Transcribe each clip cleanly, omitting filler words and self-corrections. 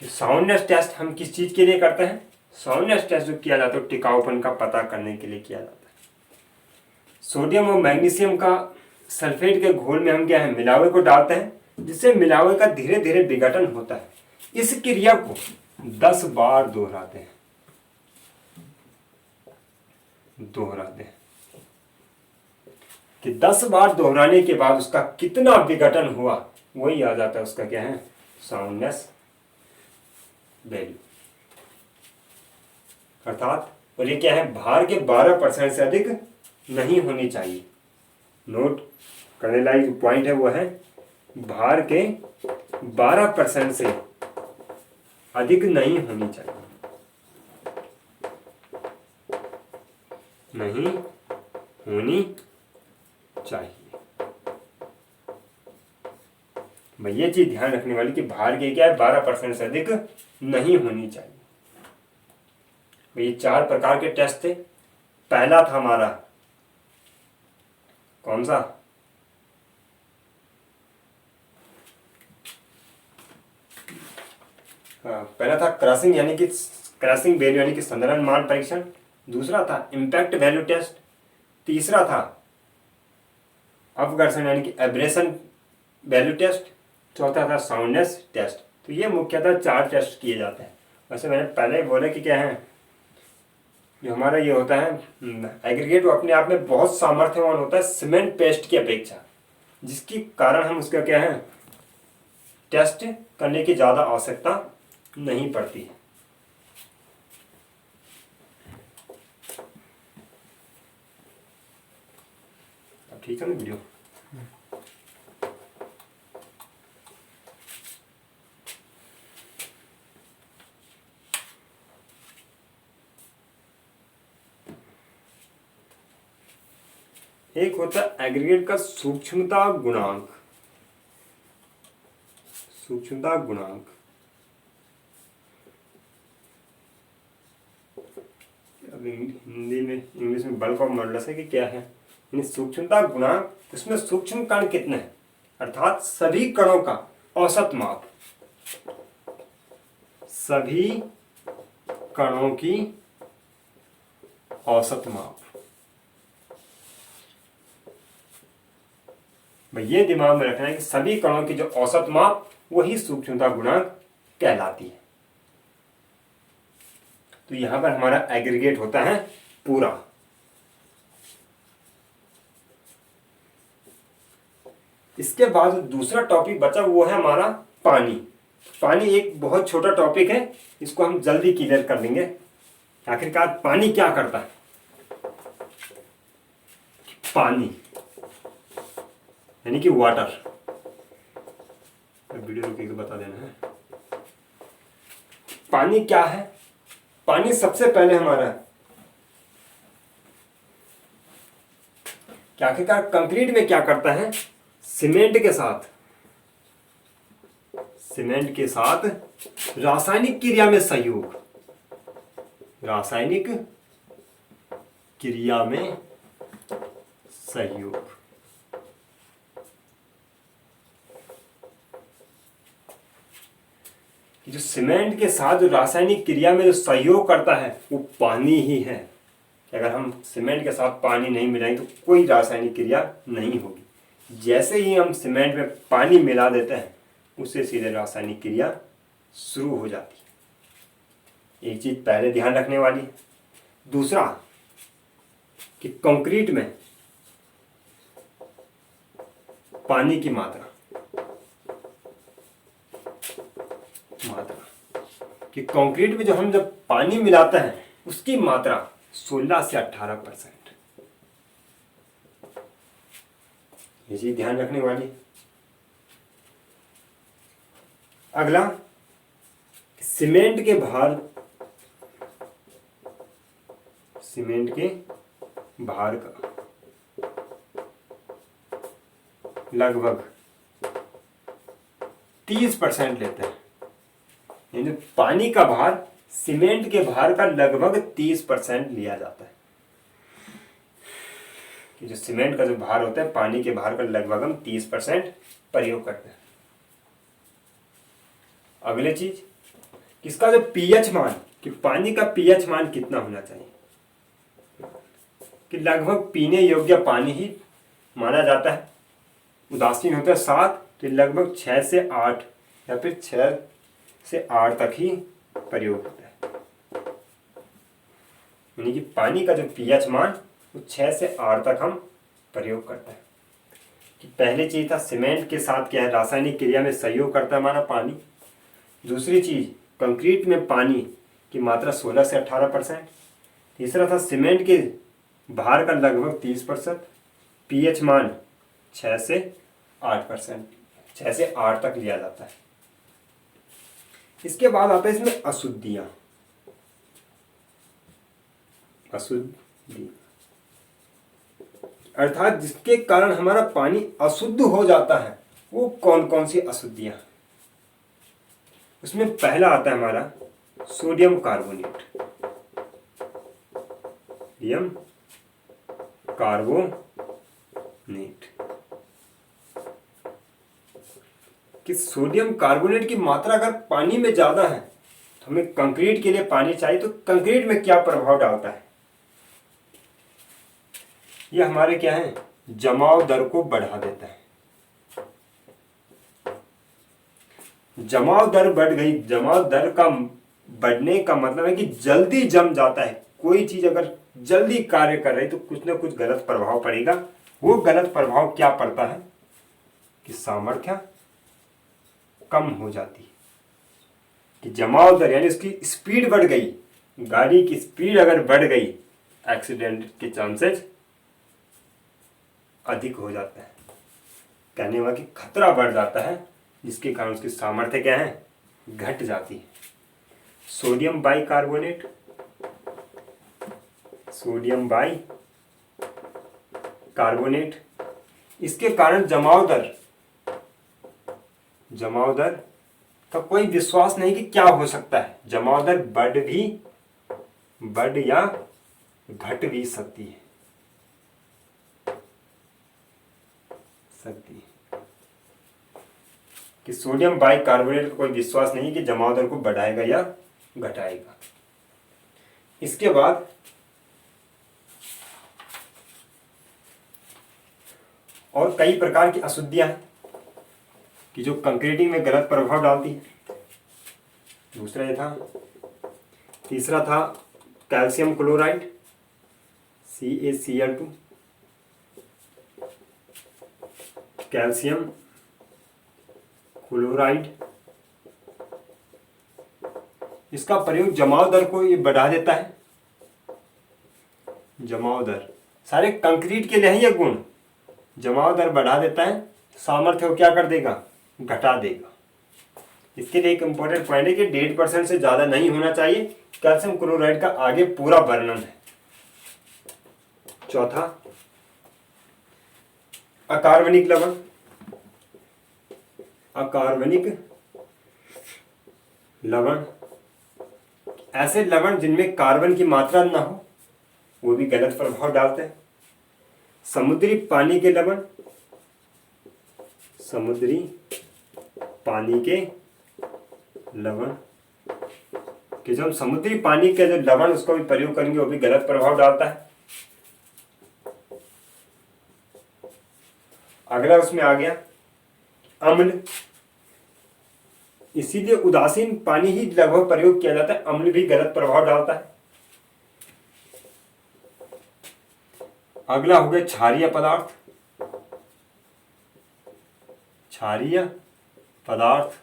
Soundness test हम किस चीज़ के लिए करते हैं? साउंडनेस टेस्ट जो किया जाता है टिकाऊपन का पता करने के लिए किया जाता है। सोडियम और मैग्नीशियम का सल्फेट के घोल में हम क्या है, मिलावे को डालते हैं, जिससे मिलावे का धीरे धीरे विघटन होता है। इस क्रिया को 10 बार दोहराते हैं कि 10 बार दोहराने के बाद उसका कितना विघटन हुआ, वही आ जाता है उसका क्या है, साउंडनेस वैल्यू। अर्थात, और ये क्या है, भार के 12% से अधिक नहीं होनी चाहिए। नोट करने लायक जो पॉइंट है वो है भार के 12% से अधिक नहीं होनी चाहिए, नहीं होनी चाहिए। भाई ये चीज ध्यान रखने वाली कि भार के क्या है, 12% से अधिक नहीं होनी चाहिए। भाई ये 4 प्रकार के टेस्ट थे। पहला था हमारा कौन सा, पहला था क्रशिंग यानी कि क्रशिंग वैल्यू यानी कि संदर्भ मान परीक्षण। दूसरा था इम्पैक्ट वैल्यू टेस्ट। तीसरा था अपघर्षण यानी कि एब्रेशन वैल्यू टेस्ट। चौथा था साउंडनेस टेस्ट। तो ये मुख्यतः 4 टेस्ट किए जाते हैं। वैसे मैंने पहले ही बोला कि क्या है, जो हमारा ये होता है एग्रीगेट, वो अपने आप में बहुत सामर्थ्यवान होता है सीमेंट पेस्ट की अपेक्षा, जिसके कारण हम उसका क्या है, टेस्ट करने की ज़्यादा आवश्यकता नहीं पड़ती है। अब ठीक है ना वीडियो। एक होता है एग्रीगेट का सूक्ष्मता गुणांक। सूक्ष्मता गुणांक अब हिंदी में, इंग्लिश में बल्क ऑफ मॉडुलस है कि क्या है, यानी सूक्ष्मता गुणांक, उसमें सूक्ष्म कण कितने हैं, अर्थात सभी कणों का औसत माप, सभी कणों की औसत माप। भाई ये दिमाग में रखना है कि सभी कणों की जो औसत माप वही सूक्ष्मता गुणांक कहलाती है। तो यहां पर हमारा एग्रीगेट होता है पूरा। इसके बाद दूसरा टॉपिक बचा वो है हमारा पानी। पानी एक बहुत छोटा टॉपिक है, इसको हम जल्दी क्लियर कर लेंगे। आखिरकार पानी क्या करता है? पानी यानी कि वाटर, वीडियो रुके के बता देना है। पानी क्या है? पानी सबसे पहले हमारा क्या, आखिरकार कंक्रीट में क्या करता है, सीमेंट के साथ रासायनिक क्रिया में सहयोग, रासायनिक क्रिया में सहयोग। जो सीमेंट के साथ जो रासायनिक क्रिया में जो सहयोग करता है वो पानी ही है। अगर हम सीमेंट के साथ पानी नहीं मिलाएंगे तो कोई रासायनिक क्रिया नहीं होगी। जैसे ही हम सीमेंट में पानी मिला देते हैं उससे सीधे रासायनिक क्रिया शुरू हो जाती है। एक चीज पहले ध्यान रखने वाली है। दूसरा कि कंक्रीट में पानी की मात्रा कि कंक्रीट में जो हम जब पानी मिलाते हैं उसकी मात्रा 16 से 18%। ये चीज ध्यान रखने वाली। अगला, सीमेंट के भार का लगभग 30% लेते हैं। यानी पानी का भार सीमेंट के भार का लगभग 30% लिया जाता है। कि जो सीमेंट का जो भार होता है पानी के भार का लगभग हम 30% प्रयोग करते हैं। अगले चीज किसका जो पीएच मान, कि पानी का पीएच मान कितना होना चाहिए, कि लगभग पीने योग्य पानी ही माना जाता है। उदासीन होता है 7, तो लगभग 6 से 8 या फिर 6 से 8 तक ही प्रयोग होता है। यानी कि पानी का जो पीएच मान वो 6 से 8 तक हम प्रयोग करते हैं। कि पहली चीज था सीमेंट के साथ क्या है, रासायनिक क्रिया में सहयोग करता है हमारा पानी। दूसरी चीज कंक्रीट में पानी की मात्रा 16 से 18%। तीसरा था सीमेंट के भार का लगभग 30%। पीएच मान 6 से 8%, 6 से 8 तक लिया जाता है। इसके बाद आता है इसमें अशुद्धियां। अशुद्धि अर्थात जिसके कारण हमारा पानी अशुद्ध हो जाता है, वो कौन कौन सी अशुद्धियां। उसमें पहला आता है हमारा सोडियम कार्बोनेट। सोडियम कार्बोनेट कि सोडियम कार्बोनेट की मात्रा अगर पानी में ज्यादा है तो हमें कंक्रीट के लिए पानी चाहिए, तो कंक्रीट में क्या प्रभाव डालता है, यह हमारे क्या है, जमाव दर को बढ़ा देता है। जमाव दर बढ़ गई, जमाव दर का बढ़ने का मतलब है कि जल्दी जम जाता है। कोई चीज अगर जल्दी कार्य कर रही तो कुछ ना कुछ गलत प्रभाव पड़ेगा। वो गलत प्रभाव क्या पड़ता है कि सामर्थ्य कम हो जाती है, कि जमाव दर यानी उसकी स्पीड बढ़ गई। गाड़ी की स्पीड अगर बढ़ गई, एक्सीडेंट के चांसेस अधिक हो जाता है, कहने वाला कि खतरा बढ़ जाता है, जिसके कारण उसकी सामर्थ्य क्या है, घट जाती है। सोडियम बाइकार्बोनेट, सोडियम बाइकार्बोनेट, इसके कारण जमाव दर का कोई विश्वास नहीं कि क्या हो सकता है। जमाव दर बढ़ या घट भी सकती है। कि सोडियम बाइकार्बोनेट का कोई विश्वास नहीं कि जमाव दर को बढ़ाएगा या घटाएगा। इसके बाद और कई प्रकार की अशुद्धियां हैं कि जो कंक्रीटिंग में गलत प्रभाव डालती है। दूसरा ये था, तीसरा था calcium chloride CaCl2, calcium chloride, इसका प्रयोग जमाव दर को ये बढ़ा देता है। जमाव दर सारे कंक्रीट के लिए है ये गुण, जमाव दर बढ़ा देता है, सामर्थ्य को क्या कर देगा, घटा देगा। इसके लिए एक इंपॉर्टेंट पॉइंट है कि 1.5% से ज्यादा नहीं होना चाहिए। कैल्शियम क्लोराइड का आगे पूरा वर्णन है। चौथा अकार्बनिक लवण। अकार्बनिक लवण ऐसे लवण जिनमें कार्बन की मात्रा न हो, वो भी गलत प्रभाव डालते हैं। समुद्री पानी के लवण, समुद्री पानी के लवण कि जब समुद्री पानी के जो लवण उसको भी प्रयोग करेंगे वो भी गलत प्रभाव डालता है। अगला उसमें आ गया अम्ल। इसीलिए उदासीन पानी ही लगभग प्रयोग किया जाता है, अम्ल भी गलत प्रभाव डालता है। अगला हो गया क्षारीय पदार्थ। क्षारीय पदार्थ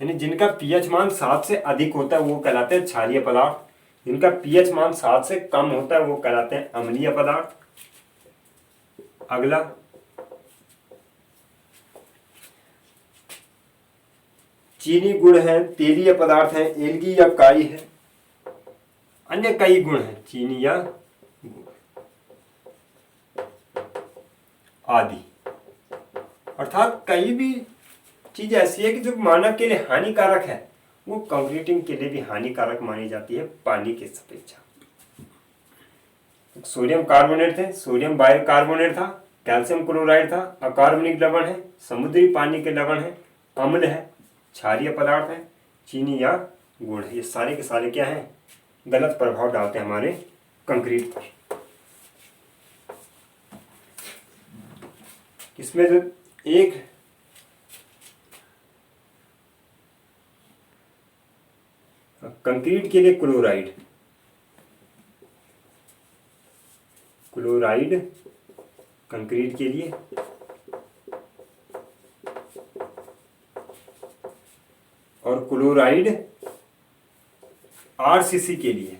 यानी जिनका पीएच मान 7 से अधिक होता है वो कहलाते हैं क्षारीय पदार्थ। जिनका पीएच मान 7 से कम होता है वो कहलाते हैं अम्लीय पदार्थ। अगला चीनी गुण है, तेलीय पदार्थ है, एल्गी या काई है, अन्य कई गुण हैं, चीनी या आदि। अर्थात कई भी चीज ऐसी है कि जो मानव के लिए हानिकारक है वो कंक्रीटिंग के लिए भी हानिकारक मानी जाती है पानी की अपेक्षा। सोडियम कार्बोनेट थे, सोडियम बाइकार्बोनेट था, कैल्शियम क्लोराइड था, अकार्बनिक लवण है, समुद्री पानी के लवण है, अम्ल है, क्षारीय पदार्थ है, चीनी या गुण है। ये सारे के सारे क्या हैं, गलत प्रभाव डालते हैं हमारे कंक्रीट पर। इसमें जो एक कंक्रीट के लिए क्लोराइड कंक्रीट के लिए और क्लोराइड आरसीसी के लिए,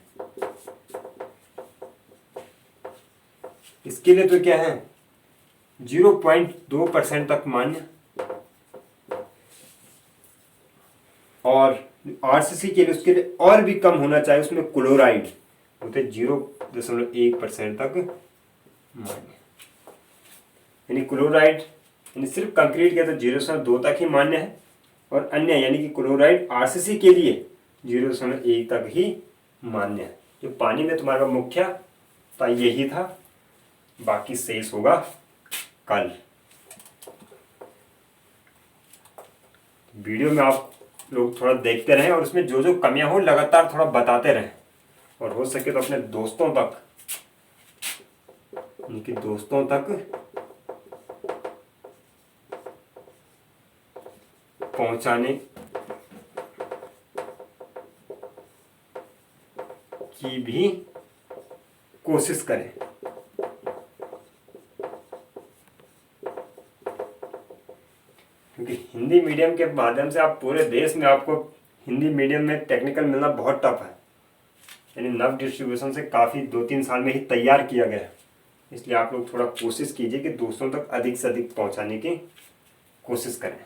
इसके लिए तो क्या है 0.2% तक मान्य, और आरसीसी के लिए उसके लिए और भी कम होना चाहिए, उसमें क्लोराइड होते 0.1% तक मान्य। यानी क्लोराइड यानी सिर्फ कंक्रीट के तो 0.2 तक ही मान्य है, और अन्य यानी कि क्लोराइड आरसीसी के लिए 0.1 तक ही मान्य है। जो पानी में तुम्हारा मुख्यतः यही था, बाकी शेष होगा कल। वीडियो में आप लोग थोड़ा देखते रहें और उसमें जो जो कमियां हो लगातार थोड़ा बताते रहें, और हो सके तो अपने दोस्तों तक पहुंचाने की भी कोशिश करें। क्योंकि हिंदी मीडियम के माध्यम से आप पूरे देश में आपको हिंदी मीडियम में टेक्निकल मिलना बहुत टफ है। यानी नव डिस्ट्रीब्यूशन से काफ़ी 2-3 साल में ही तैयार किया गया है। इसलिए आप लोग थोड़ा कोशिश कीजिए कि दोस्तों तक अधिक से अधिक पहुंचाने की कोशिश करें।